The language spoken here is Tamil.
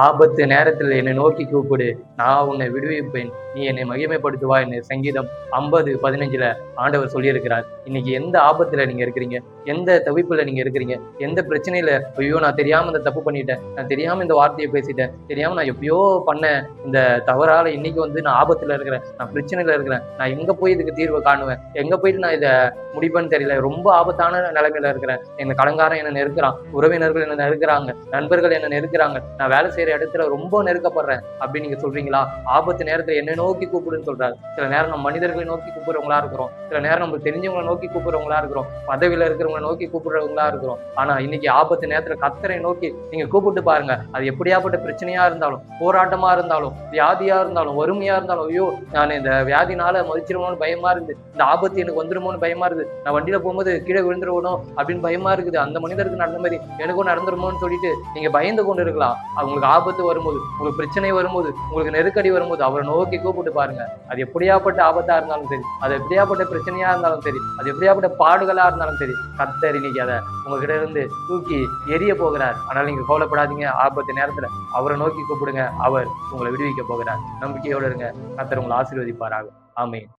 ஆபத்து நேரத்தில் என்னை நோக்கி கூப்பிடு, நான் உன்னை விடுவிப்பேன், நீ என்னை மகிமைப்படுத்துவா என்று சங்கீதம் 50:15 ஆண்டவர் சொல்லியிருக்கிறார். இன்னைக்கு எந்த ஆபத்துல நீங்க இருக்கிறீங்க? எந்த தவிப்புல நீங்க இருக்கிறீங்க? எந்த பிரச்சனையில, ஐயோ நான் தெரியாம இந்த தப்பு பண்ணிட்டேன், நான் தெரியாம இந்த வார்த்தையை பேசிட்டேன், தெரியாம நான் எப்பயோ பண்ண இந்த தவறால இன்னைக்கு நான் ஆபத்துல இருக்கிறேன், நான் பிரச்சனையில இருக்கிறேன், நான் எங்க போய் இதுக்கு தீர்வை காணுவேன், எங்க போயிட்டு நான் இதை முடிப்பேன்னு தெரியல, ரொம்ப ஆபத்தான நிலைமையில இருக்கிறேன், எங்க கடன்காரன் என்ன நெருக்கிறான், உறவினர்கள் என்ன நெருக்கிறாங்க, நண்பர்கள் என்ன நெருக்கிறாங்க, நான் வேலை செய்யற இடத்துல ரொம்ப நெருக்கப்படுறேன் அப்படின்னு நீங்க சொல்றீங்களா? ஆபத்து நேரத்துல என்னை நோக்கி கூப்பிடுன்னு சொல்றாரு. சில நேரம் நம்ம மனிதர்களை நோக்கி கூப்பிடுறவங்களா இருக்கிறோம், சில நேரம் நம்மளுக்கு தெரிஞ்சவங்களை நோக்கி கூப்பிடுறவங்களா இருக்கிறோம், பதவியில இருக்கிறவங்களை நோக்கி கூப்பிடுறவங்களா இருக்கிறோம். ஆனா இன்னைக்கு ஆபத்து நேரத்துல கர்த்தரை நோக்கி நீங்க கூப்பிட்டு பாருங்க. அது எப்படியாப்பட்ட பிரச்சனையா இருந்தாலும், போராட்டமா இருந்தாலும், வியாதியா இருந்தாலும், வறுமையா இருந்தாலும், ஐயோ நான் இந்த வியாதினால மதிச்சிருவோம்னு பயமா இருக்குது, இந்த ஆபத்து எனக்கு வந்துருமோன்னு பயமா இருக்குது, நான் வண்டியில போகும்போது கீழே விழுந்துருவணும் அப்படின்னு பயமா இருக்குது, அந்த மனிதருக்கு நடந்த மாதிரி எனக்கும் நடந்துருமோன்னு சொல்லிட்டு நீங்க பயந்து கொண்டு இருக்கலாம். உங்களுக்கு ஆபத்து வரும்போது, உங்களுக்கு பிரச்சனை வரும்போது, உங்களுக்கு நெருக்கடி வரும்போது அவரை நோக்கி கூப்பிட்டு பாருங்க. அது எப்படியாப்பட்ட ஆபத்தா இருந்தாலும் சரி, அது எப்படியாப்பட்ட பிரச்சனையா இருந்தாலும் சரி, அது எப்படியாப்பட்ட பாடுகளா இருந்தாலும் சரி, கர்த்தர் இன்னைக்கு அதை உங்ககிட்ட இருந்து தூக்கி எரிய போகிறார். ஆனால் நீங்க கவலைப்படாதீங்க. ஆபத்து நேரத்துல அவரை நோக்கி கூப்பிடுங்க, அவர் உங்களை விடுவிக்க போகிறார். நம்பிக்கையோடு இருங்க. கர்த்தர் உங்களை ஆசீர்வதிப்பாராக. ஆமென்.